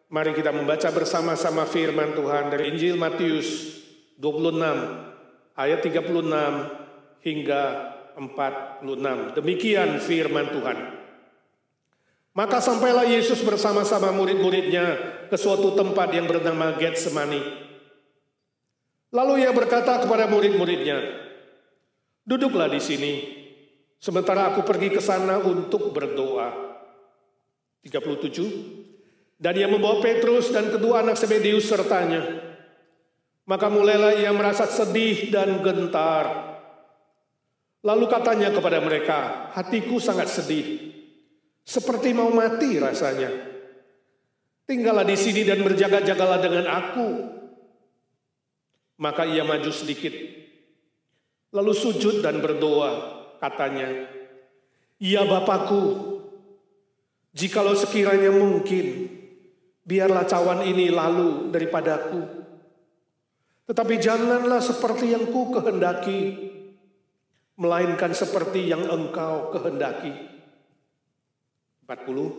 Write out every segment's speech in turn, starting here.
Mari kita membaca bersama-sama firman Tuhan dari Injil Matius 26 ayat 36 hingga 46. Demikian firman Tuhan. Maka sampailah Yesus bersama-sama murid-muridnya ke suatu tempat yang bernama Getsemani. Lalu ia berkata kepada murid-muridnya, "Duduklah di sini, sementara aku pergi ke sana untuk berdoa." 37. Dan ia membawa Petrus dan kedua anak Zebedeus sertanya. Maka mulailah ia merasa sedih dan gentar. Lalu katanya kepada mereka, "Hatiku sangat sedih, seperti mau mati rasanya. Tinggallah di sini dan berjaga-jagalah dengan aku." Maka ia maju sedikit, lalu sujud dan berdoa, katanya, "Ya Bapakku, jikalau sekiranya mungkin, biarlah cawan ini lalu daripadaku. Tetapi janganlah seperti yang ku kehendaki, melainkan seperti yang Engkau kehendaki." 40.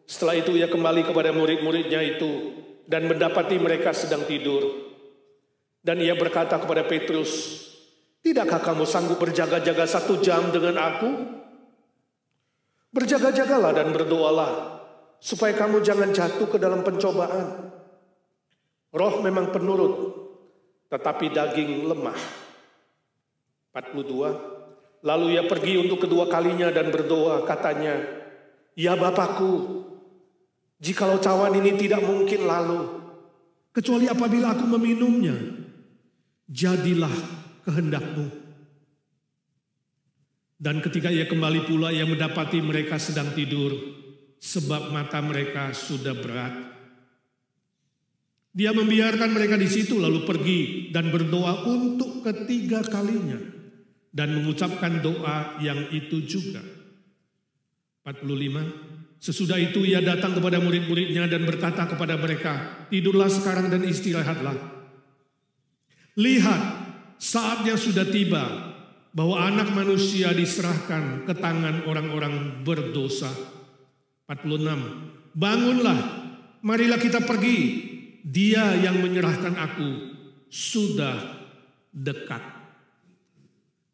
Setelah itu ia kembali kepada murid-muridnya itu dan mendapati mereka sedang tidur. Dan ia berkata kepada Petrus, "Tidakkah kamu sanggup berjaga-jaga 1 jam dengan aku? Berjaga-jagalah dan berdoalah, supaya kamu jangan jatuh ke dalam pencobaan. Roh memang penurut, tetapi daging lemah." 42. Lalu ia pergi untuk kedua kalinya dan berdoa, katanya, "Ya Bapakku, jikalau cawan ini tidak mungkin lalu, kecuali apabila aku meminumnya, jadilah kehendak-Mu." Dan ketika ia kembali pula, ia mendapati mereka sedang tidur, sebab mata mereka sudah berat. Dia membiarkan mereka di situ lalu pergi dan berdoa untuk ketiga kalinya dan mengucapkan doa yang itu juga. 45. Sesudah itu ia datang kepada murid-muridnya dan berkata kepada mereka, "Tidurlah sekarang dan istirahatlah. Lihat, saatnya sudah tiba bahwa Anak Manusia diserahkan ke tangan orang-orang berdosa." 46. "Bangunlah, marilah kita pergi. Dia yang menyerahkan aku sudah dekat."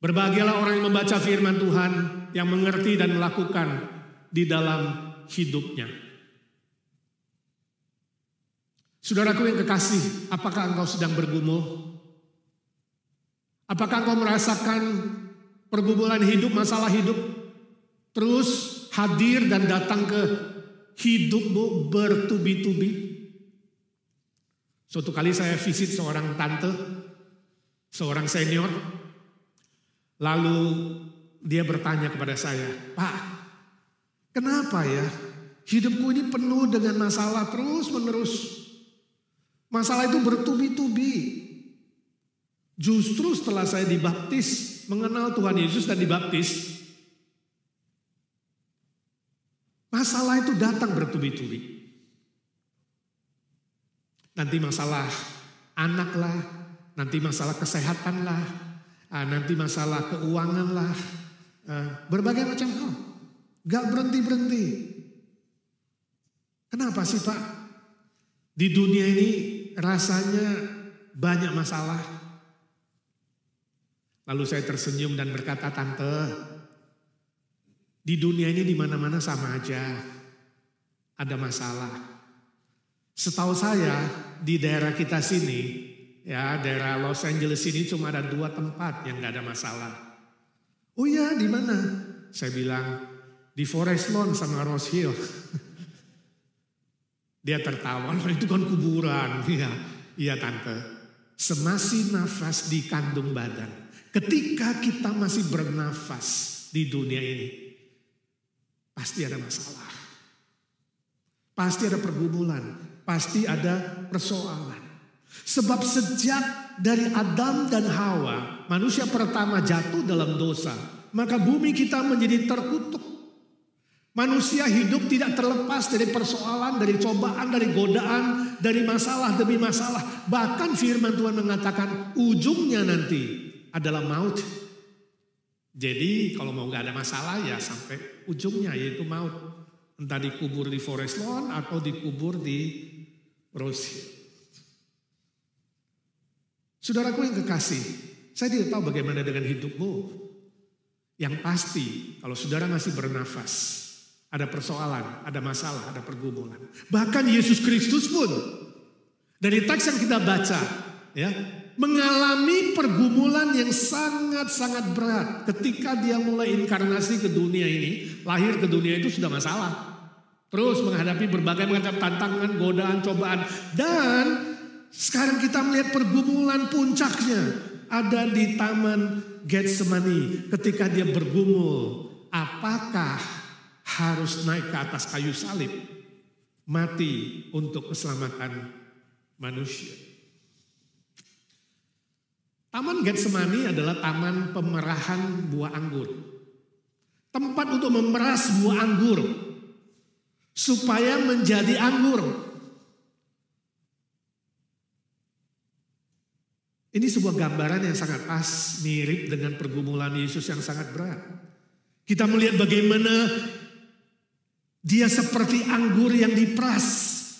Berbahagialah orang yang membaca firman Tuhan, yang mengerti dan melakukan di dalam hidupnya. Saudaraku yang kekasih, apakah engkau sedang bergumul? Apakah engkau merasakan pergumulan hidup, masalah hidup terus hadir dan datang ke hidupmu bertubi-tubi? Suatu kali saya visit seorang tante, seorang senior. Lalu dia bertanya kepada saya, "Pak, kenapa ya hidupku ini penuh dengan masalah terus menerus? Masalah itu bertubi-tubi. Justru setelah saya dibaptis, mengenal Tuhan Yesus dan dibaptis, masalah itu datang bertubi-tubi. Nanti masalah anak lah, nanti masalah kesehatan lah, nanti masalah keuangan lah, berbagai macam hal. Gak berhenti-berhenti. Kenapa sih Pak? Di dunia ini rasanya banyak masalah." Lalu saya tersenyum dan berkata, "Tante, di dunia ini di mana-mana sama aja ada masalah. Setahu saya di daerah kita sini, ya daerah Los Angeles ini cuma ada 2 tempat yang nggak ada masalah." "Oh ya, di mana?" Saya bilang, "Di Forest Lawn sama Rose Hill." Dia tertawa, "Oh, itu kan kuburan." Iya tante, semasi nafas di kandung badan, ketika kita masih bernafas di dunia ini, pasti ada masalah. Pasti ada pergumulan, pasti ada persoalan. Sebab sejak dari Adam dan Hawa, manusia pertama jatuh dalam dosa, maka bumi kita menjadi terkutuk. Manusia hidup tidak terlepas dari persoalan, dari cobaan, dari godaan, dari masalah demi masalah. Bahkan firman Tuhan mengatakan ujungnya nanti adalah maut. Jadi kalau mau gak ada masalah ya sampai ujungnya yaitu maut. Entah dikubur di Forest Lawn atau dikubur di Rose Hill. Saudaraku yang kekasih, saya tidak tahu bagaimana dengan hidupmu. Yang pasti, kalau saudara masih bernafas, ada persoalan, ada masalah, ada pergumulan. Bahkan Yesus Kristus pun, dari teks yang kita baca, ya, mengalami pergumulan yang sangat-sangat berat. Ketika dia mulai inkarnasi ke dunia ini, lahir ke dunia itu sudah masalah. Terus menghadapi berbagai macam tantangan, godaan, cobaan. Dan sekarang kita melihat pergumulan puncaknya ada di Taman Getsemani ketika dia bergumul, apakah harus naik ke atas kayu salib, mati untuk keselamatan manusia. Taman Getsemani adalah taman pemerahan buah anggur. Tempat untuk memeras buah anggur supaya menjadi anggur. Ini sebuah gambaran yang sangat pas, mirip dengan pergumulan Yesus yang sangat berat. Kita melihat bagaimana dia seperti anggur yang diperas,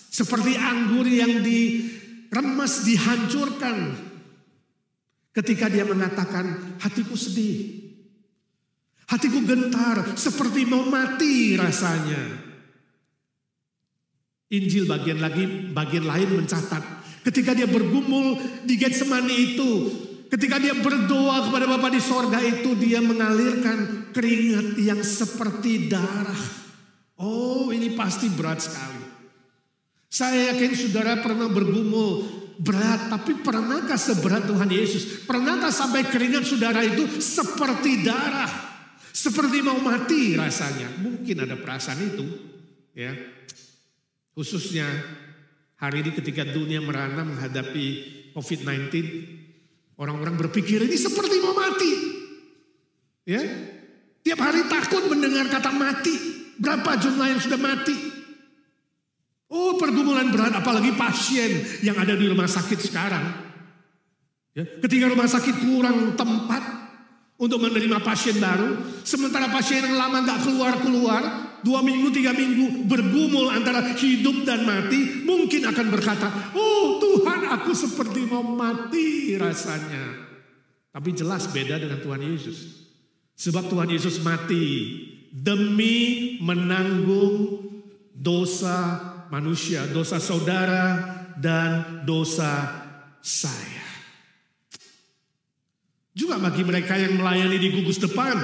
seperti anggur yang diremas, dihancurkan. Ketika dia mengatakan, hatiku sedih, hatiku gentar, seperti mau mati rasanya. Injil bagian lain mencatat, ketika dia bergumul di Getsemani itu, ketika dia berdoa kepada Bapa di sorga itu, dia mengalirkan keringat yang seperti darah. Oh, ini pasti berat sekali. Saya yakin saudara pernah bergumul berat, tapi pernahkah seberat Tuhan Yesus? Pernahkah sampai keringat saudara itu seperti darah, seperti mau mati rasanya? Mungkin ada perasaan itu, ya. Khususnya hari ini ketika dunia merana menghadapi COVID-19, orang-orang berpikir ini seperti mau mati. Ya, tiap hari takut mendengar kata mati. Berapa jumlah yang sudah mati? Oh, pergumulan berat, apalagi pasien yang ada di rumah sakit sekarang. Ya, ketika rumah sakit kurang tempat untuk menerima pasien baru, sementara pasien yang lama gak keluar-keluar, 2 minggu, 3 minggu bergumul antara hidup dan mati, mungkin akan berkata, oh Tuhan, aku seperti mau mati rasanya. Tapi jelas beda dengan Tuhan Yesus. Sebab Tuhan Yesus mati demi menanggung dosa manusia, dosa saudara dan dosa saya. Juga bagi mereka yang melayani di gugus depan,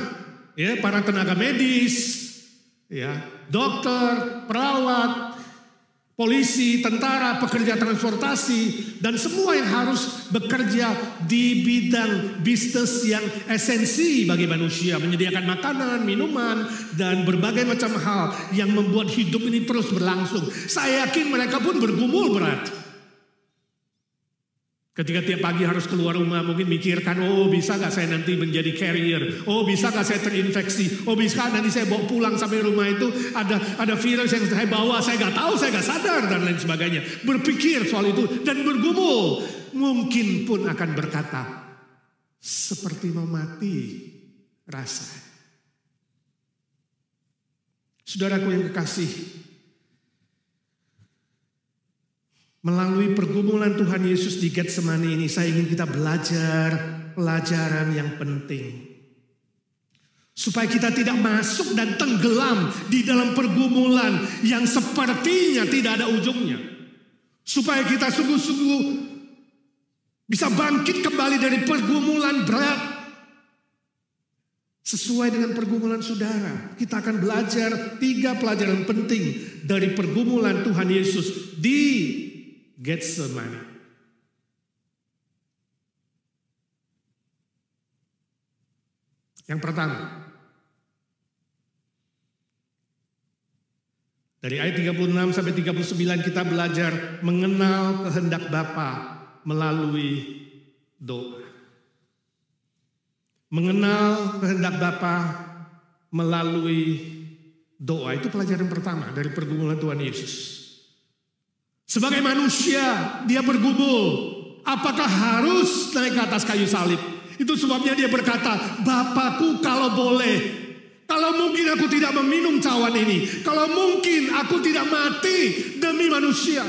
ya, para tenaga medis, ya, dokter, perawat, polisi, tentara, pekerja transportasi, dan semua yang harus bekerja di bidang bisnis yang esensi bagi manusia, menyediakan makanan, minuman, dan berbagai macam hal yang membuat hidup ini terus berlangsung. Saya yakin mereka pun bergumul berat. Ketika tiap pagi harus keluar rumah, mungkin mikirkan, oh bisa gak saya nanti menjadi carrier? Oh bisa gak saya terinfeksi? Oh bisa nanti saya bawa pulang sampai rumah itu ada virus yang saya bawa, saya gak tahu, saya gak sadar, dan lain sebagainya. Berpikir soal itu dan bergumul. Mungkin pun akan berkata, seperti mau mati rasa. Saudaraku yang kekasih, melalui pergumulan Tuhan Yesus di Getsemani ini, saya ingin kita belajar pelajaran yang penting. Supaya kita tidak masuk dan tenggelam di dalam pergumulan yang sepertinya tidak ada ujungnya. Supaya kita sungguh-sungguh bisa bangkit kembali dari pergumulan berat. Sesuai dengan pergumulan saudara, kita akan belajar 3 pelajaran penting dari pergumulan Tuhan Yesus di Getsemani. Yang pertama, dari ayat 36 sampai 39 kita belajar mengenal kehendak Bapa melalui doa. Mengenal kehendak Bapa melalui doa, itu pelajaran pertama dari pergumulan Tuhan Yesus. Sebagai manusia, dia bergumul. Apakah harus naik ke atas kayu salib? Itu sebabnya dia berkata, Bapakku kalau boleh, Kalau mungkin aku tidak meminum cawan ini. Kalau mungkin aku tidak mati demi manusia.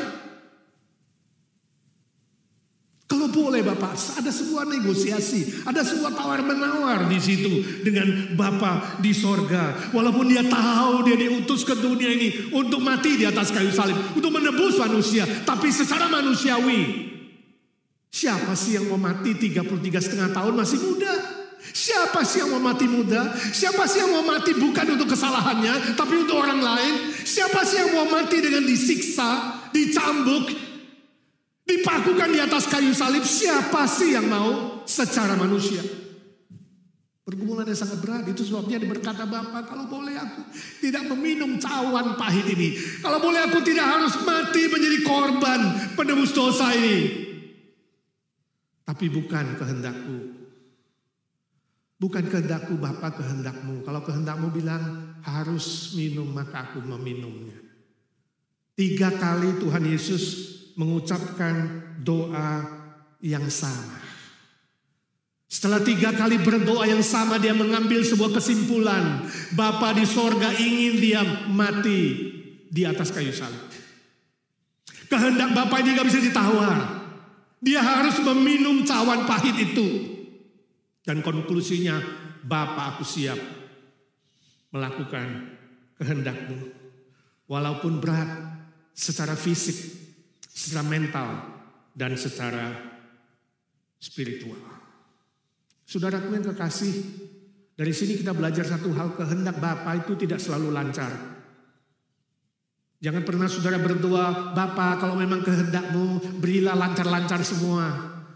Kalau boleh Bapak, ada sebuah negosiasi, ada sebuah tawar-menawar di situ dengan Bapa di sorga. Walaupun dia tahu dia diutus ke dunia ini untuk mati di atas kayu salib, untuk menebus manusia. Tapi secara manusiawi, siapa sih yang mau mati 33,5 tahun masih muda? Siapa sih yang mau mati muda? Siapa sih yang mau mati bukan untuk kesalahannya, tapi untuk orang lain? Siapa sih yang mau mati dengan disiksa, dicambuk, dipakukan di atas kayu salib? Siapa sih yang mau secara manusia? Pergumulan yang sangat berat. Itu sebabnya berkata Bapa, kalau boleh aku tidak meminum cawan pahit ini. Kalau boleh aku tidak harus mati menjadi korban penebus dosa ini. Tapi bukan kehendakku. Bukan kehendakku Bapa, kehendakmu. Kalau kehendakmu bilang harus minum, maka aku meminumnya. 3 kali Tuhan Yesus mengucapkan doa yang sama. Setelah 3 kali berdoa yang sama, dia mengambil sebuah kesimpulan. Bapa di sorga ingin dia mati di atas kayu salib. Kehendak Bapa ini gak bisa ditawar. Dia harus meminum cawan pahit itu. Dan konklusinya, Bapa, aku siap melakukan kehendakmu. Walaupun berat secara fisik, secara mental, dan secara spiritual. Saudaraku yang kekasih, dari sini kita belajar satu hal, kehendak Bapa itu tidak selalu lancar. Jangan pernah saudara berdoa, Bapa kalau memang kehendakmu berilah lancar-lancar semua.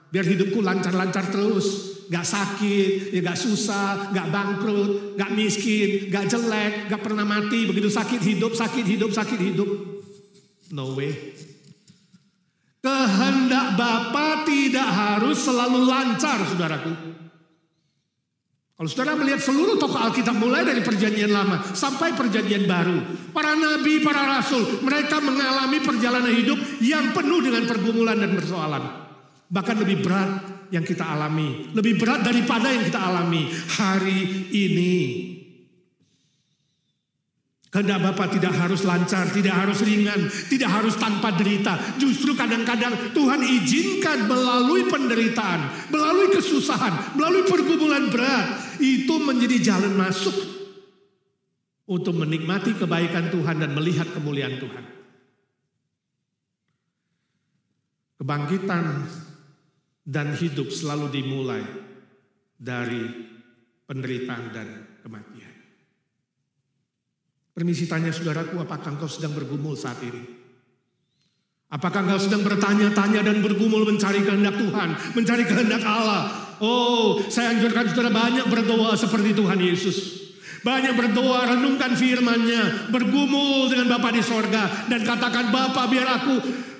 Biar hidupku lancar-lancar terus. Gak sakit, ya gak susah, gak bangkrut, gak miskin, gak jelek, gak pernah mati. Begitu sakit hidup, sakit hidup, sakit hidup. No way. Kehendak Bapa tidak harus selalu lancar, saudaraku. Kalau saudara melihat seluruh tokoh Alkitab mulai dari perjanjian lama sampai perjanjian baru. Para nabi, para rasul, mereka mengalami perjalanan hidup yang penuh dengan pergumulan dan persoalan. Bahkan lebih berat yang kita alami. Lebih berat daripada yang kita alami hari ini. Kehendak Bapa tidak harus lancar, tidak harus ringan, tidak harus tanpa derita. Justru kadang-kadang Tuhan izinkan melalui penderitaan, melalui kesusahan, melalui pergumulan berat. Itu menjadi jalan masuk untuk menikmati kebaikan Tuhan dan melihat kemuliaan Tuhan. Kebangkitan dan hidup selalu dimulai dari penderitaan dan kematian. Permisi tanya saudaraku, apakah engkau sedang bergumul saat ini? Apakah engkau sedang bertanya-tanya dan bergumul mencari kehendak Tuhan, mencari kehendak Allah? Oh, saya anjurkan saudara banyak berdoa seperti Tuhan Yesus. Banyak berdoa, renungkan firman-Nya, bergumul dengan Bapa di sorga, dan katakan, Bapa biar aku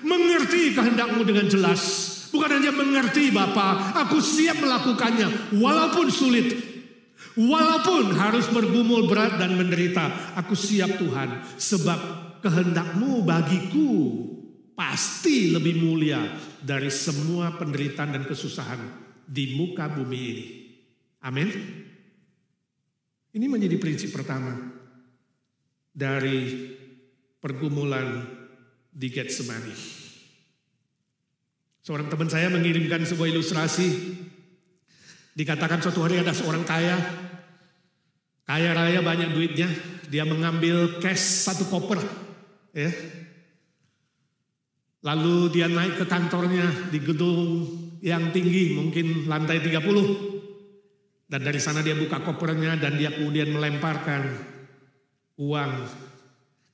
mengerti kehendak-Mu dengan jelas. Bukan hanya mengerti Bapa, aku siap melakukannya walaupun sulit. Walaupun harus bergumul berat dan menderita. Aku siap Tuhan, sebab kehendak-Mu bagiku pasti lebih mulia dari semua penderitaan dan kesusahan di muka bumi ini. Amin. Ini menjadi prinsip pertama dari pergumulan di Getsemani. Seorang teman saya mengirimkan sebuah ilustrasi. Dikatakan suatu hari ada seorang kaya raya banyak duitnya. Dia mengambil cash 1 koper. Ya. Lalu dia naik ke kantornya di gedung yang tinggi, mungkin lantai 30. Dan dari sana dia buka kopernya dan dia kemudian melemparkan uang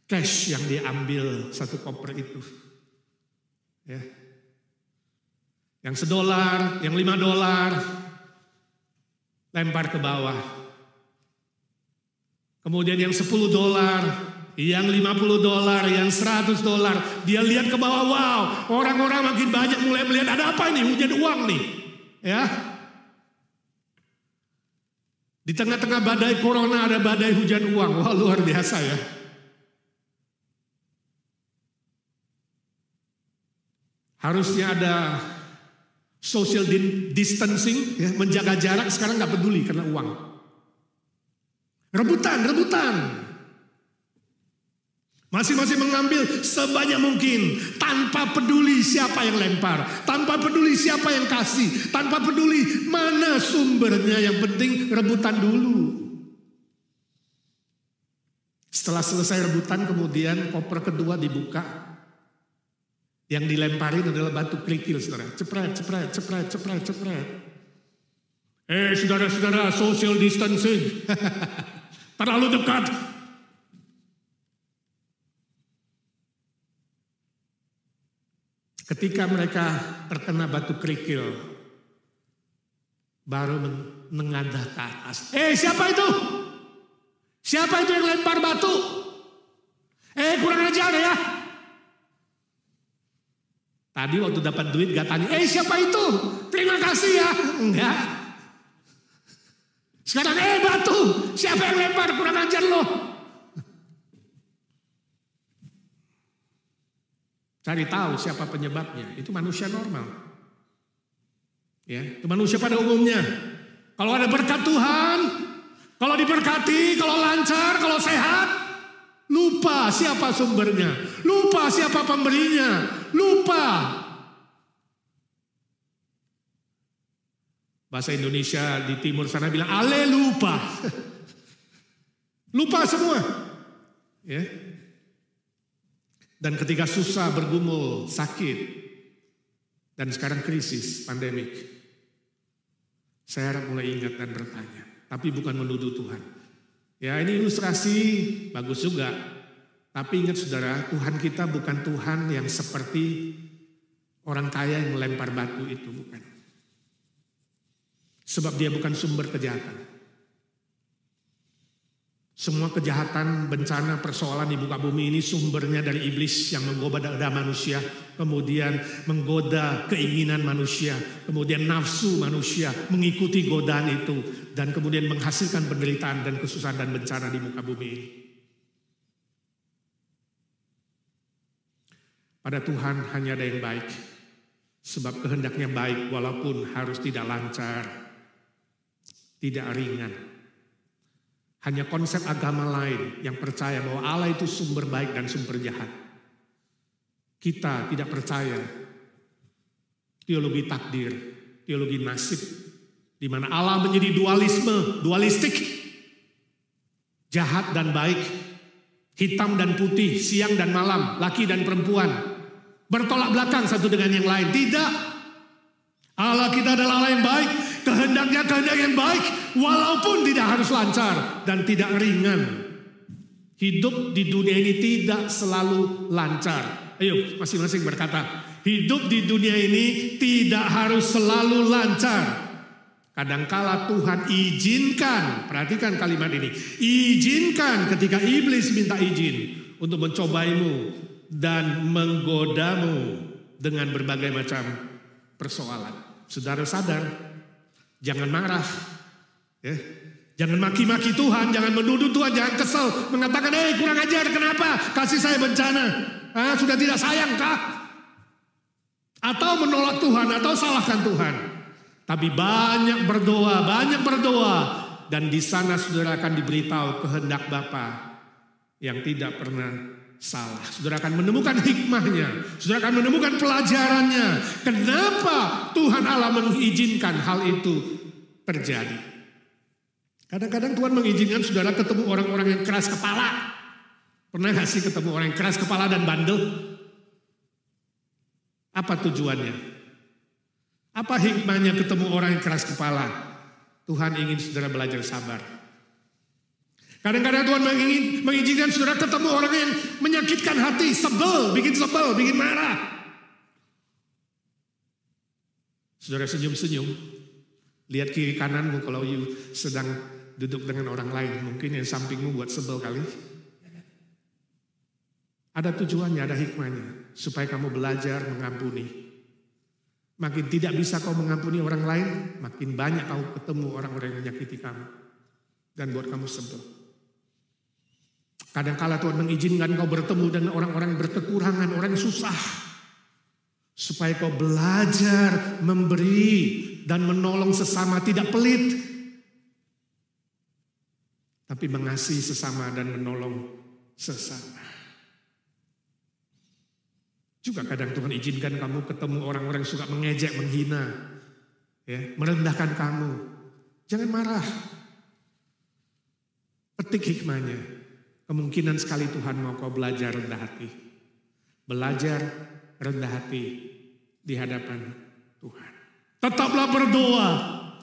cash yang dia ambil 1 koper itu. Ya. Yang $1, yang $5, lempar ke bawah. Kemudian yang $10, yang $50, yang $100, dia lihat ke bawah, wow, orang-orang makin banyak mulai melihat, ada apa ini, hujan uang nih. Ya. Di tengah-tengah badai corona ada badai hujan uang, wah luar biasa ya. Harusnya ada social distancing, ya, menjaga jarak, sekarang gak peduli karena uang. Rebutan. Masing-masing mengambil sebanyak mungkin tanpa peduli siapa yang lempar, tanpa peduli siapa yang kasih, tanpa peduli mana sumbernya, yang penting rebutan dulu. Setelah selesai rebutan kemudian koper kedua dibuka. Yang dilemparin adalah batu kerikil, saudara. Cepret. Saudara-saudara, social distancing. Terlalu dekat. Ketika mereka terkena batu kerikil, baru menengadah ke atas. Siapa itu? Siapa itu yang lempar batu? Kurang ajar ya. Tadi waktu dapat duit gak tanya, siapa itu? Terima kasih ya. Enggak. Sekarang, batu. Siapa yang lempar? Kurang ajar loh. Cari tahu siapa penyebabnya. Itu manusia normal. Ya, itu manusia pada umumnya. Kalau ada berkat Tuhan, kalau diberkati, kalau lancar, kalau sehat, lupa siapa sumbernya, lupa siapa pemberinya, lupa. Bahasa Indonesia di timur sana bilang, ale lupa. Lupa semua. Ya. Dan ketika susah, bergumul, sakit, dan sekarang krisis, pandemik, saya harap mulai ingat dan bertanya. Tapi bukan menuduh Tuhan. Ya, ini ilustrasi, bagus juga. Tapi ingat saudara, Tuhan kita bukan Tuhan yang seperti orang kaya yang melempar batu itu, bukan. Sebab dia bukan sumber kejahatan. Semua kejahatan, bencana, persoalan di muka bumi ini sumbernya dari iblis yang menggoda manusia, kemudian menggoda keinginan manusia, kemudian nafsu manusia mengikuti godaan itu, dan kemudian menghasilkan penderitaan dan kesusahan dan bencana di muka bumi ini. Pada Tuhan hanya ada yang baik, sebab kehendaknya baik walaupun harus tidak lancar, tidak ringan. Hanya konsep agama lain yang percaya bahwa Allah itu sumber baik dan sumber jahat. Kita tidak percaya teologi takdir, teologi nasib, di mana Allah menjadi dualistik, jahat dan baik, hitam dan putih, siang dan malam, laki dan perempuan, bertolak belakang satu dengan yang lain. Tidak. Allah kita adalah Allah yang baik, kehendaknya kehendak yang baik, walaupun tidak harus lancar dan tidak ringan. Hidup di dunia ini tidak selalu lancar. Ayo masing-masing berkata, hidup di dunia ini tidak harus selalu lancar. Kadangkala Tuhan izinkan, perhatikan kalimat ini, izinkan ketika iblis minta izin untuk mencobaimu dan menggodamu dengan berbagai macam persoalan. Saudara sadar, jangan marah, ya. Jangan maki-maki Tuhan, jangan menuduh Tuhan, jangan kesel, mengatakan, kurang ajar, kenapa kasih saya bencana? Sudah tidak sayang kah? Atau menolak Tuhan, atau salahkan Tuhan. Tapi banyak berdoa, dan di sana saudara akan diberitahu kehendak Bapa yang tidak pernah salah. Saudara akan menemukan hikmahnya, saudara akan menemukan pelajarannya. Kenapa Tuhan Allah mengizinkan hal itu terjadi? Kadang-kadang Tuhan mengizinkan saudara ketemu orang-orang yang keras kepala. Pernah gak sih ketemu orang yang keras kepala dan bandel? Apa tujuannya? Apa hikmahnya ketemu orang yang keras kepala? Tuhan ingin saudara belajar sabar. Kadang-kadang Tuhan mengizinkan saudara ketemu orang yang menyakitkan hati, sebel, bikin marah. Saudara senyum-senyum, lihat kiri kananmu kalau sedang duduk dengan orang lain. Mungkin yang sampingmu buat sebel kali. Ada tujuannya, ada hikmahnya. Supaya kamu belajar mengampuni. Makin tidak bisa kau mengampuni orang lain, makin banyak kau ketemu orang-orang yang menyakiti kamu. Dan buat kamu sebel. Kadang-kala Tuhan mengizinkan kau bertemu dengan orang-orang yang berkekurangan, orang yang susah. Supaya kau belajar memberi dan menolong sesama, tidak pelit. tapi mengasihi sesama dan menolong sesama. Juga kadang Tuhan izinkan kamu ketemu orang-orang yang suka mengejek, menghina, ya, merendahkan kamu. Jangan marah. Petik hikmahnya. Kemungkinan sekali Tuhan mau kau belajar rendah hati. Belajar rendah hati di hadapan Tuhan. Tetaplah berdoa.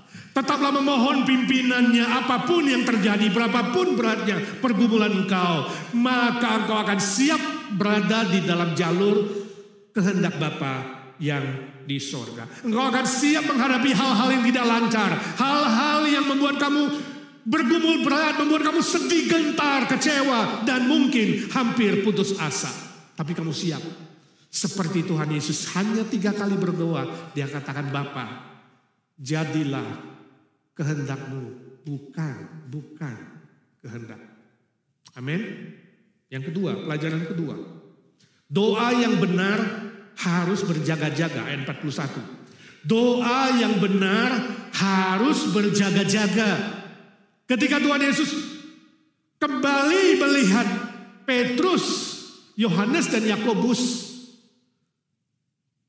Tetaplah memohon pimpinannya, apapun yang terjadi, berapapun beratnya pergumulan engkau, maka engkau akan siap berada di dalam jalur kehendak Bapa yang di sorga. Engkau akan siap menghadapi hal-hal yang tidak lancar, hal-hal yang membuat kamu bergumul berat, membuat kamu sedih, gentar, kecewa, dan mungkin hampir putus asa. Tapi kamu siap. Seperti Tuhan Yesus hanya 3 kali berdoa, dia katakan, Bapa, jadilah kehendakmu, bukan kehendak. Amin. Yang kedua, pelajaran kedua. Doa yang benar harus berjaga-jaga, ayat 41. Doa yang benar harus berjaga-jaga. Ketika Tuhan Yesus kembali melihat Petrus, Yohanes dan Yakobus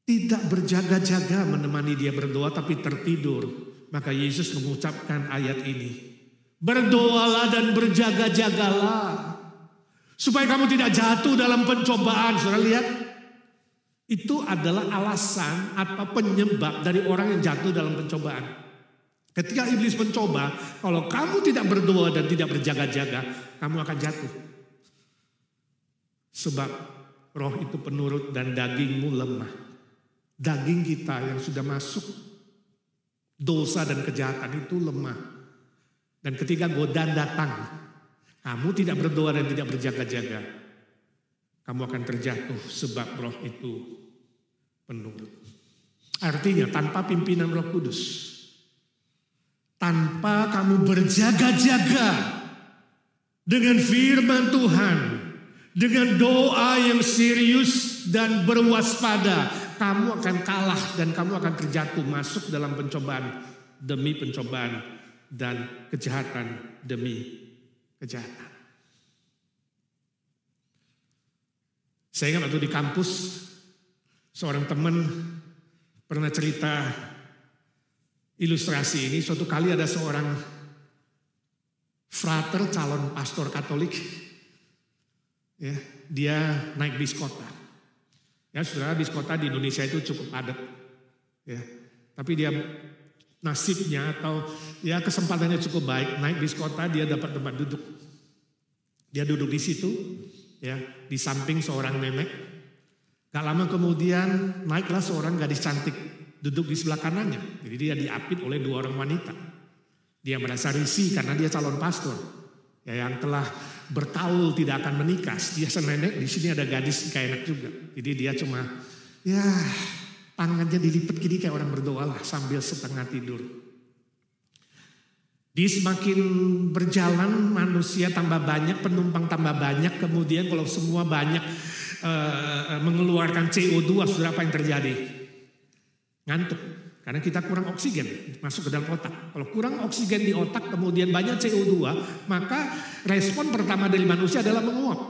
tidak berjaga-jaga menemani dia berdoa tapi tertidur. Maka Yesus mengucapkan ayat ini. Berdoalah dan berjaga-jagalah. Supaya kamu tidak jatuh dalam pencobaan. Saudara lihat. Itu adalah alasan atau penyebab dari orang yang jatuh dalam pencobaan. Ketika iblis mencoba, kalau kamu tidak berdoa dan tidak berjaga-jaga, kamu akan jatuh. Sebab roh itu penurut dan dagingmu lemah. Daging kita yang sudah masuk dosa dan kejahatan itu lemah. Dan ketika godaan datang, kamu tidak berdoa dan tidak berjaga-jaga, kamu akan terjatuh sebab roh itu penurut. Artinya tanpa pimpinan Roh Kudus, tanpa kamu berjaga-jaga dengan firman Tuhan, dengan doa yang serius dan berwaspada, kamu akan kalah dan kamu akan terjatuh masuk dalam pencobaan demi pencobaan dan kejahatan demi kejahatan. Saya ingat waktu di kampus, seorang teman pernah cerita ilustrasi ini. Suatu kali ada seorang frater calon pastor Katolik, ya, dia naik bis kota. Ya, saudara, bis kota di Indonesia itu cukup padat, ya. Tapi dia nasibnya atau ya kesempatannya cukup baik, naik bis kota dia dapat tempat duduk. Dia duduk di situ, ya, di samping seorang nenek. Gak lama kemudian naiklah seorang gadis cantik duduk di sebelah kanannya. Jadi dia diapit oleh 2 orang wanita. Dia merasa risih karena dia calon pastor, ya, yang telah bertaul tidak akan menikah. Dia senenek, di sini ada gadis kayak enak juga. Jadi dia cuma ya tangannya dilipat gini kayak orang berdoa lah sambil setengah tidur. Di semakin berjalan manusia tambah banyak, penumpang tambah banyak. Kemudian kalau semua banyak mengeluarkan CO2, saudara, apa yang terjadi? Ngantuk. Karena kita kurang oksigen masuk ke dalam otak. Kalau kurang oksigen di otak kemudian banyak CO2, maka respon pertama dari manusia adalah menguap.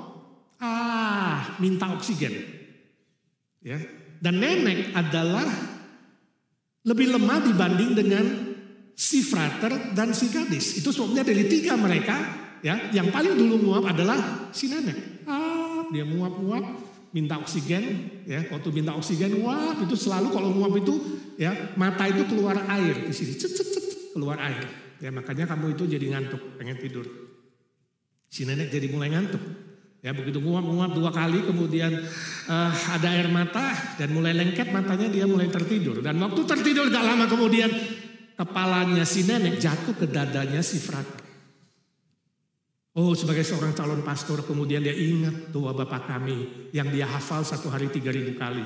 Minta oksigen. Ya. Dan nenek adalah lebih lemah dibanding dengan si frater dan si gadis. Itu sebabnya dari 3 mereka, ya, yang paling dulu nguap adalah si nenek. Dia nguap-nguap, minta oksigen, ya. Waktu minta oksigen, nguap itu selalu kalau nguap itu, ya, mata itu keluar air di sini, keluar air. Ya, makanya kamu itu jadi ngantuk, pengen tidur. Si nenek jadi mulai ngantuk. Ya, begitu nguap-nguap 2 kali, kemudian ada air mata dan mulai lengket matanya, dia mulai tertidur. Dan waktu tertidur gak lama kemudian kepalanya si nenek jatuh ke dadanya si frater. Oh, sebagai seorang calon pastor kemudian dia ingat doa Bapa kami yang dia hafal 1 hari 3.000 kali.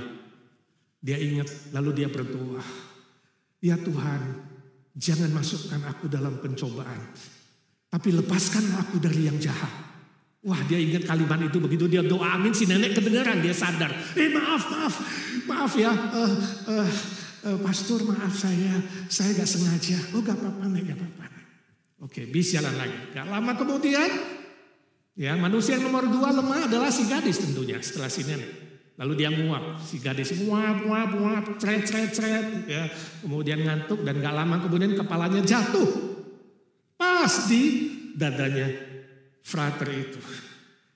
Dia ingat lalu dia berdoa, ya Tuhan, jangan masukkan aku dalam pencobaan, tapi lepaskan aku dari yang jahat. Wah, dia ingat kalimat itu, begitu dia doa amin, si nenek kedengaran, dia sadar. Maaf ya, pastor, maaf saya gak sengaja. Oh, gak apa-apa, Nek, gak apa-apa. Oke, bis jalan lagi. Gak lama kemudian, ya manusia yang nomor 2 lemah adalah si gadis tentunya setelah si nenek. Lalu dia nguap, si gadis nguap, cret, ya. Kemudian ngantuk dan gak lama kemudian kepalanya jatuh. Pas di dadanya frater itu.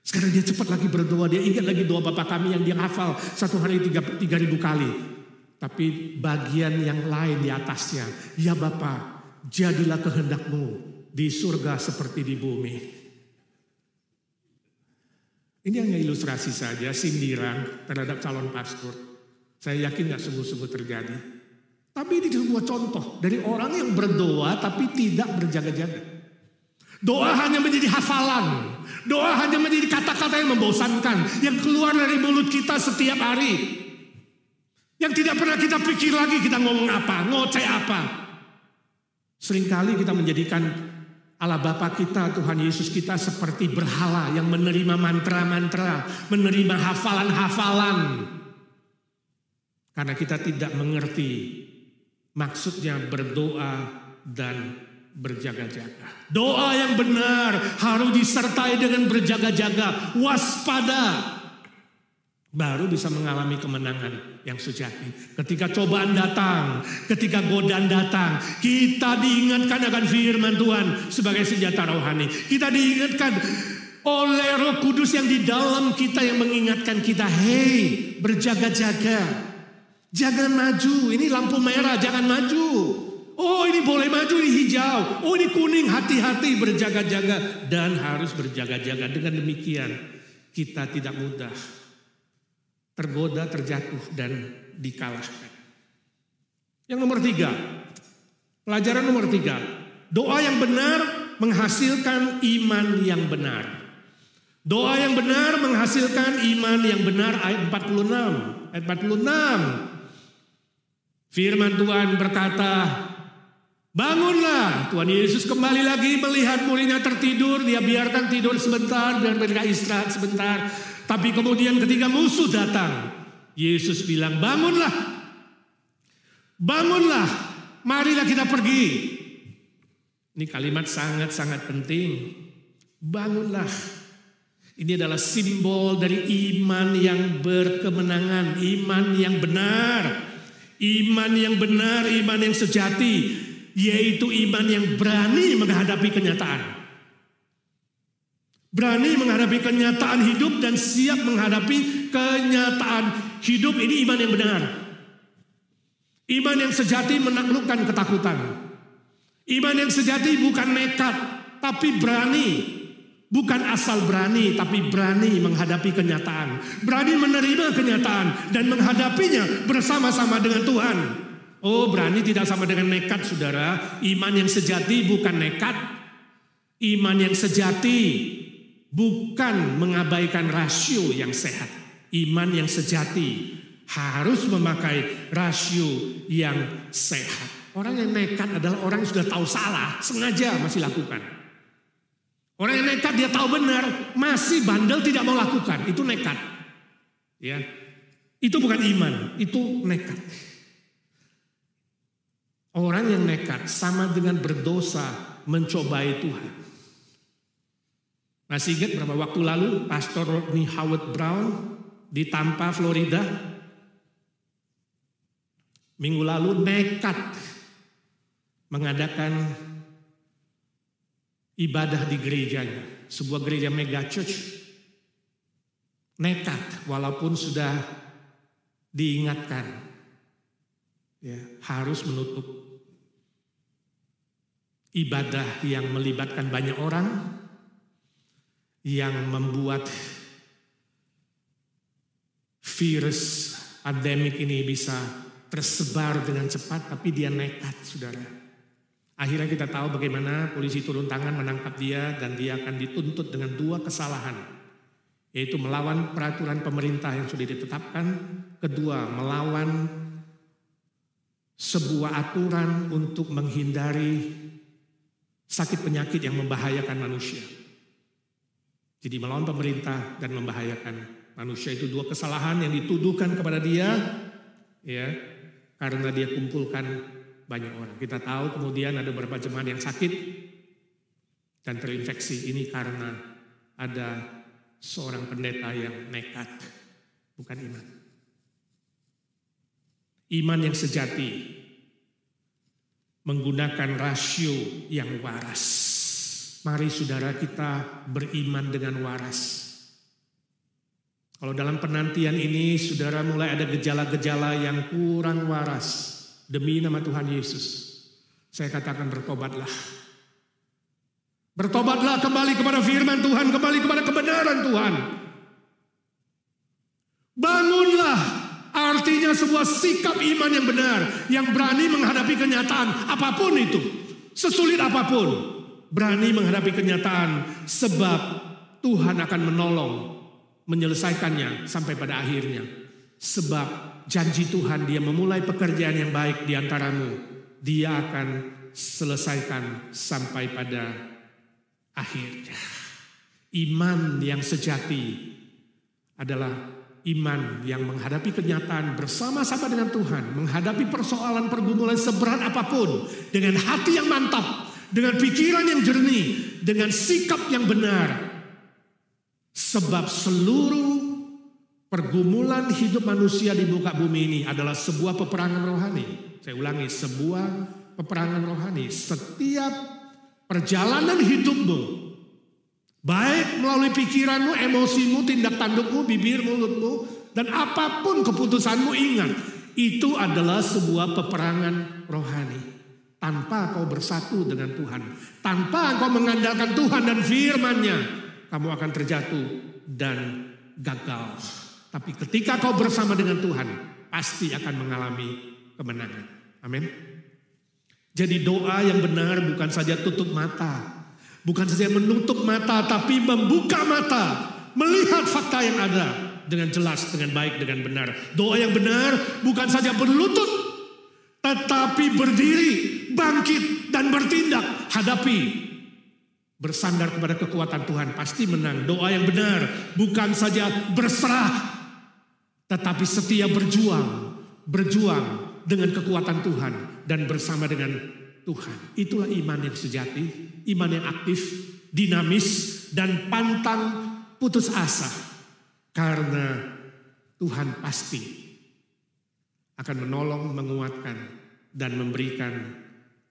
Sekarang dia cepat lagi berdoa, dia ingat lagi doa Bapa kami yang dia hafal 1 hari 3.000 kali. Tapi bagian yang lain di atasnya, ya Bapa, jadilah kehendak-Mu di surga seperti di bumi. Ini hanya ilustrasi saja, sindiran terhadap calon pastor. Saya yakin gak sungguh-sungguh terjadi. Tapi ini sebuah contoh dari orang yang berdoa tapi tidak berjaga-jaga. Doa hanya menjadi hafalan. Doa hanya menjadi kata-kata yang membosankan. Yang keluar dari mulut kita setiap hari. Yang tidak pernah kita pikir lagi kita ngomong apa, ngoceh apa. Seringkali kita menjadikan Allah Bapa kita, Tuhan Yesus kita seperti berhala yang menerima mantra-mantra, menerima hafalan-hafalan. Karena kita tidak mengerti maksudnya berdoa dan berjaga-jaga. Doa yang benar harus disertai dengan berjaga-jaga, waspada. Baru bisa mengalami kemenangan yang sejati. Ketika cobaan datang, ketika godaan datang, kita diingatkan akan firman Tuhan sebagai senjata rohani. Kita diingatkan oleh Roh Kudus yang di dalam kita yang mengingatkan kita, hei, berjaga-jaga. Jangan maju, ini lampu merah, jangan maju. Oh, ini boleh maju, ini hijau. Oh, ini kuning, hati-hati, berjaga-jaga. Dan harus berjaga-jaga. Dengan demikian, kita tidak mudah tergoda, terjatuh, dan dikalahkan. Yang nomor 3, pelajaran nomor 3, doa yang benar menghasilkan iman yang benar. Doa yang benar menghasilkan iman yang benar, ayat 46. Ayat 46. Firman Tuhan berkata, bangunlah. Tuhan Yesus kembali lagi melihat muridnya tertidur, dia biarkan tidur sebentar, biar mereka istirahat sebentar. Tapi kemudian ketika musuh datang, Yesus bilang, bangunlah. Bangunlah, marilah kita pergi. Ini kalimat sangat-sangat penting. Bangunlah. Ini adalah simbol dari iman yang berkemenangan, iman yang benar. Iman yang benar, iman yang sejati, yaitu iman yang berani menghadapi kenyataan. Berani menghadapi kenyataan hidup dan siap menghadapi kenyataan hidup. Ini iman yang benar. Iman yang sejati menaklukkan ketakutan. Iman yang sejati bukan nekat, tapi berani. Bukan asal berani, tapi berani menghadapi kenyataan. Berani menerima kenyataan dan menghadapinya bersama-sama dengan Tuhan. Oh, berani tidak sama dengan nekat, saudara. Iman yang sejati bukan nekat. Iman yang sejati bukan mengabaikan rasio yang sehat. Iman yang sejati harus memakai rasio yang sehat. Orang yang nekat adalah orang yang sudah tahu salah, sengaja masih lakukan. Orang yang nekat dia tahu benar, masih bandel tidak mau lakukan. Itu nekat. Ya. Itu bukan iman, itu nekat. Orang yang nekat sama dengan berdosa mencobai Tuhan. Masih ingat berapa waktu lalu Pastor Rodney Howard-Browne di Tampa, Florida. Minggu lalu nekat mengadakan ibadah di gerejanya. Sebuah gereja mega church. Nekat walaupun sudah diingatkan. Ya, harus menutup ibadah yang melibatkan banyak orang, yang membuat virus pandemik ini bisa tersebar dengan cepat, tapi dia nekat, saudara. Akhirnya kita tahu bagaimana polisi turun tangan menangkap dia dan dia akan dituntut dengan 2 kesalahan. Yaitu melawan peraturan pemerintah yang sudah ditetapkan. Kedua, melawan sebuah aturan untuk menghindari sakit penyakit yang membahayakan manusia. Jadi melawan pemerintah dan membahayakan manusia, itu 2 kesalahan yang dituduhkan kepada dia, ya, karena dia kumpulkan banyak orang. Kita tahu kemudian ada beberapa jemaat yang sakit, dan terinfeksi. Ini karena ada seorang pendeta yang nekat, bukan iman. Iman yang sejati menggunakan rasio yang waras. Mari saudara kita beriman dengan waras. Kalau dalam penantian ini saudara mulai ada gejala-gejala yang kurang waras, demi nama Tuhan Yesus, saya katakan bertobatlah. Bertobatlah kembali kepada firman Tuhan, kembali kepada kebenaran Tuhan. Bangunlah, artinya sebuah sikap iman yang benar, yang berani menghadapi kenyataan apapun itu, sesulit apapun. Berani menghadapi kenyataan sebab Tuhan akan menolong, menyelesaikannya sampai pada akhirnya. Sebab janji Tuhan, Dia memulai pekerjaan yang baik di antaramu, Dia akan selesaikan sampai pada akhirnya. Iman yang sejati adalah iman yang menghadapi kenyataan bersama-sama dengan Tuhan, menghadapi persoalan pergumulan seberat apapun dengan hati yang mantap, dengan pikiran yang jernih, dengan sikap yang benar. Sebab seluruh pergumulan hidup manusia di muka bumi ini adalah sebuah peperangan rohani. Saya ulangi, sebuah peperangan rohani. Setiap perjalanan hidupmu, baik melalui pikiranmu, emosimu, tindak tandukmu, bibir, mulutmu, dan apapun keputusanmu, ingat, itu adalah sebuah peperangan rohani. Tanpa kau bersatu dengan Tuhan, tanpa kau mengandalkan Tuhan dan firman-Nya, kamu akan terjatuh dan gagal. Tapi ketika kau bersama dengan Tuhan, pasti akan mengalami kemenangan. Amin. Jadi doa yang benar bukan saja tutup mata, bukan saja menutup mata, tapi membuka mata, melihat fakta yang ada dengan jelas, dengan baik, dengan benar. Doa yang benar bukan saja berlutut, tetapi berdiri, bangkit, dan bertindak. Hadapi, bersandar kepada kekuatan Tuhan, pasti menang. Doa yang benar bukan saja berserah, tetapi setia berjuang dengan kekuatan Tuhan dan bersama dengan Tuhan. Itulah iman yang sejati, iman yang aktif, dinamis, dan pantang putus asa. Karena Tuhan pasti akan menolong, menguatkan, dan memberikan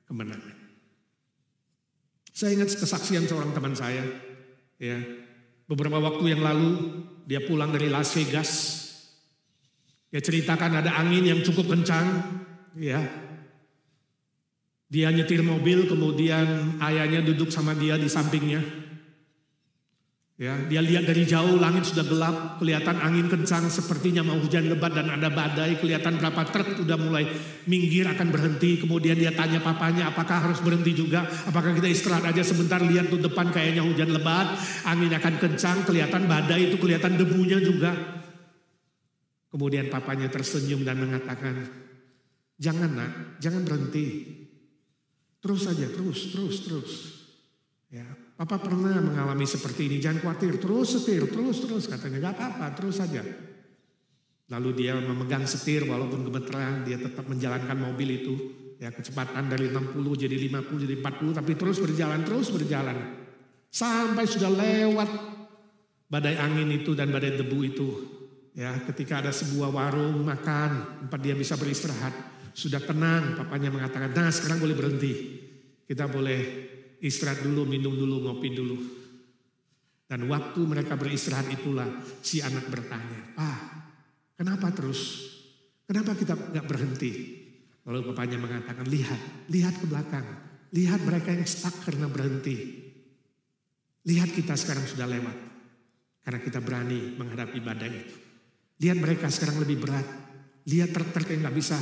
kemenangan. Saya ingat kesaksian seorang teman saya, ya, beberapa waktu yang lalu dia pulang dari Las Vegas. Dia ceritakan ada angin yang cukup kencang, ya. Dia nyetir mobil, kemudian ayahnya duduk sama dia di sampingnya. Ya, dia lihat dari jauh langit sudah gelap, kelihatan angin kencang sepertinya mau hujan lebat dan ada badai, kelihatan berapa truk sudah mulai minggir akan berhenti. Kemudian dia tanya papanya, apakah harus berhenti juga? Apakah kita istirahat aja sebentar, lihat tuh depan kayaknya hujan lebat, angin akan kencang, kelihatan badai itu, kelihatan debunya juga. Kemudian papanya tersenyum dan mengatakan, jangan nak, jangan berhenti. Terus saja, terus. Ya, Papa pernah mengalami seperti ini, jangan khawatir, terus setir, terus katanya, gak apa-apa, terus saja. Lalu dia memegang setir walaupun gemeteran, dia tetap menjalankan mobil itu, ya kecepatan dari 60 jadi 50 jadi 40, tapi terus berjalan. Sampai sudah lewat badai angin itu dan badai debu itu. Ya, ketika ada sebuah warung makan, tempat dia bisa beristirahat, sudah tenang, papanya mengatakan, nah sekarang boleh berhenti, kita boleh istirahat dulu, minum dulu, ngopi dulu. Dan waktu mereka beristirahat itulah si anak bertanya, Pak, kenapa terus? Kenapa kita gak berhenti? Lalu papanya mengatakan, lihat ke belakang. Lihat mereka yang stuck karena berhenti. Lihat kita sekarang sudah lewat. Karena kita berani menghadapi badai itu. Lihat mereka sekarang lebih berat. Lihat truk-truk yang gak bisa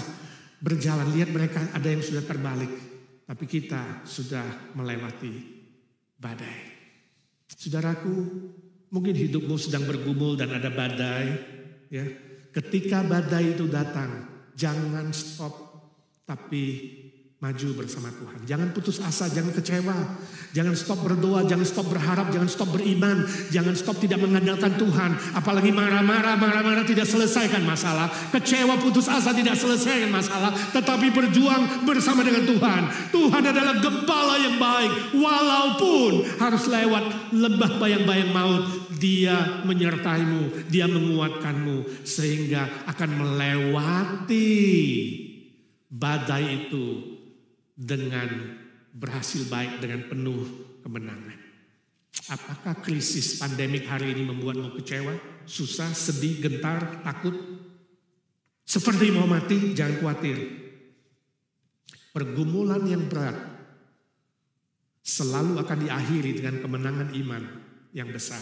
berjalan. Lihat mereka ada yang sudah terbalik. Tapi kita sudah melewati badai. Saudaraku, mungkin hidupmu sedang bergumul dan ada badai. Ya, ketika badai itu datang, jangan stop, tapi maju bersama Tuhan. Jangan putus asa, jangan kecewa. Jangan stop berdoa, jangan stop berharap, jangan stop beriman. Jangan stop tidak mengandalkan Tuhan. Apalagi marah-marah tidak selesaikan masalah. Kecewa, putus asa tidak selesaikan masalah. Tetapi berjuang bersama dengan Tuhan. Tuhan adalah gembala yang baik. Walaupun harus lewat lembah bayang-bayang maut, Dia menyertaimu, Dia menguatkanmu. Sehingga akan melewati badai itu dengan berhasil baik, dengan penuh kemenangan. Apakah krisis pandemik hari ini membuatmu kecewa, susah, sedih, gentar, takut? Seperti mau mati, jangan khawatir. Pergumulan yang berat selalu akan diakhiri dengan kemenangan iman yang besar.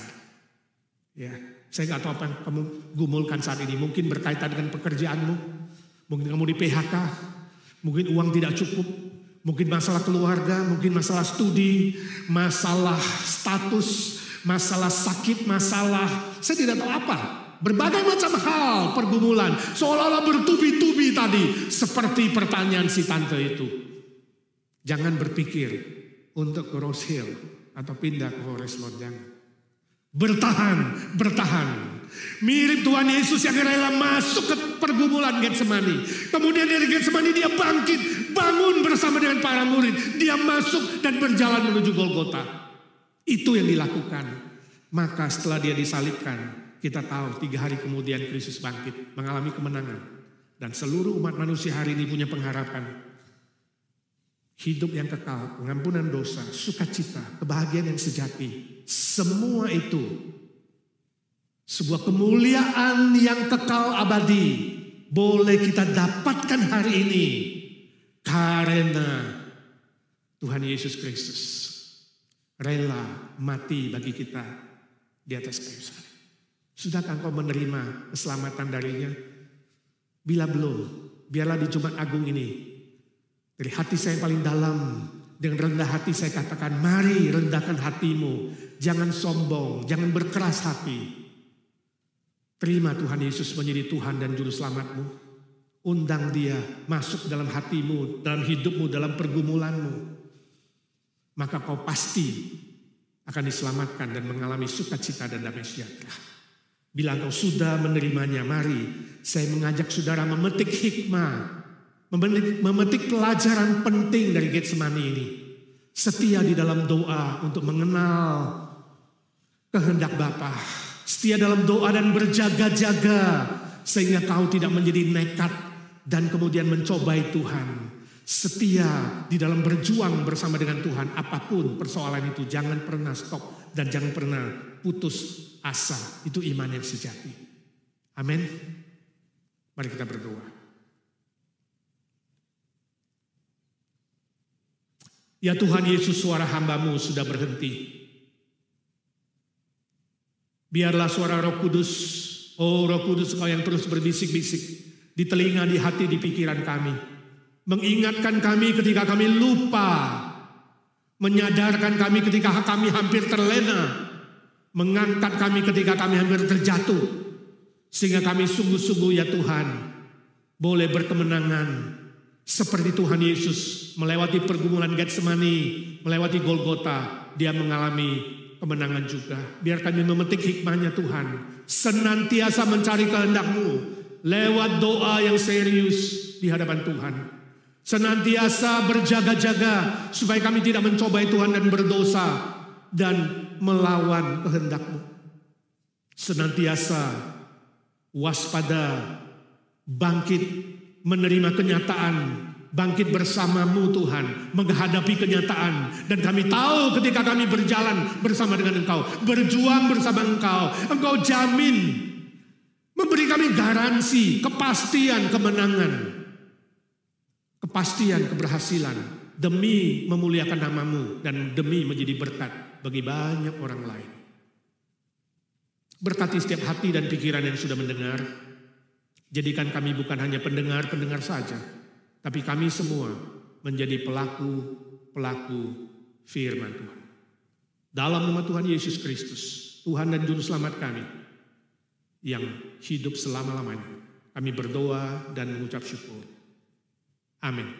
Ya, saya nggak tahu apa yang kamu gumulkan saat ini. Mungkin berkaitan dengan pekerjaanmu, mungkin kamu di PHK, mungkin uang tidak cukup, mungkin masalah keluarga, mungkin masalah studi, masalah status, masalah sakit, masalah saya tidak tahu apa. Berbagai macam hal pergumulan, seolah-olah bertubi-tubi tadi, seperti pertanyaan si tante itu. Jangan berpikir untuk ke Rose Hill atau pindah ke Forest Lawn, jangan. Bertahan. Mirip Tuhan Yesus yang rela masuk ke pergumulan Getsemani. Kemudian dari Getsemani dia bangkit, bangun bersama dengan para murid. Dia masuk dan berjalan menuju Golgota. Itu yang dilakukan. Maka setelah dia disalibkan, kita tahu 3 hari kemudian Kristus bangkit, mengalami kemenangan. Dan seluruh umat manusia hari ini punya pengharapan. Hidup yang kekal, pengampunan dosa, sukacita, kebahagiaan yang sejati. Semua itu sebuah kemuliaan yang kekal abadi boleh kita dapatkan hari ini karena Tuhan Yesus Kristus rela mati bagi kita di atas kayu salib. Sudahkah engkau menerima keselamatan darinya? Bila belum, biarlah di Jumat Agung ini dari hati saya yang paling dalam, dengan rendah hati saya katakan, mari rendahkan hatimu. Jangan sombong, jangan berkeras hati. Terima Tuhan Yesus menjadi Tuhan dan Juru Selamatmu. Undang Dia masuk dalam hatimu, dalam hidupmu, dalam pergumulanmu. Maka kau pasti akan diselamatkan dan mengalami sukacita dan damai sejahtera. Bila engkau sudah menerimanya, mari saya mengajak saudara memetik hikmah, memetik pelajaran penting dari Getsemani ini. Setia di dalam doa untuk mengenal kehendak Bapa. Setia dalam doa dan berjaga-jaga sehingga kau tidak menjadi nekat dan kemudian mencobai Tuhan. Setia di dalam berjuang bersama dengan Tuhan. Apapun persoalan itu, jangan pernah stop dan jangan pernah putus asa. Itu iman yang sejati. Amin. Mari kita berdoa. Ya Tuhan Yesus, suara hamba-Mu sudah berhenti. Biarlah suara Roh Kudus, oh Roh Kudus, Kau yang terus berbisik-bisik di telinga, di hati, di pikiran kami. Mengingatkan kami ketika kami lupa. Menyadarkan kami ketika kami hampir terlena. Mengangkat kami ketika kami hampir terjatuh. Sehingga kami sungguh-sungguh ya Tuhan, boleh berkemenangan. Seperti Tuhan Yesus melewati pergumulan Getsemani, melewati Golgota, Dia mengalami kemenangan juga. Biar kami memetik hikmahnya Tuhan, senantiasa mencari kehendak-Mu lewat doa yang serius di hadapan Tuhan. Senantiasa berjaga-jaga supaya kami tidak mencobai Tuhan dan berdosa dan melawan kehendak-Mu. Senantiasa waspada, bangkit, menerima kenyataan, bangkit bersama-Mu Tuhan, menghadapi kenyataan. Dan kami tahu ketika kami berjalan bersama dengan Engkau, berjuang bersama Engkau, Engkau jamin, memberi kami garansi, kepastian kemenangan, kepastian keberhasilan, demi memuliakan nama-Mu dan demi menjadi berkat bagi banyak orang lain. Berkati setiap hati dan pikiran yang sudah mendengar. Jadikan kami bukan hanya pendengar-pendengar saja, tapi kami semua menjadi pelaku-pelaku firman Tuhan. Dalam nama Tuhan Yesus Kristus, Tuhan dan Juru Selamat kami, yang hidup selama-lamanya, kami berdoa dan mengucap syukur. Amin.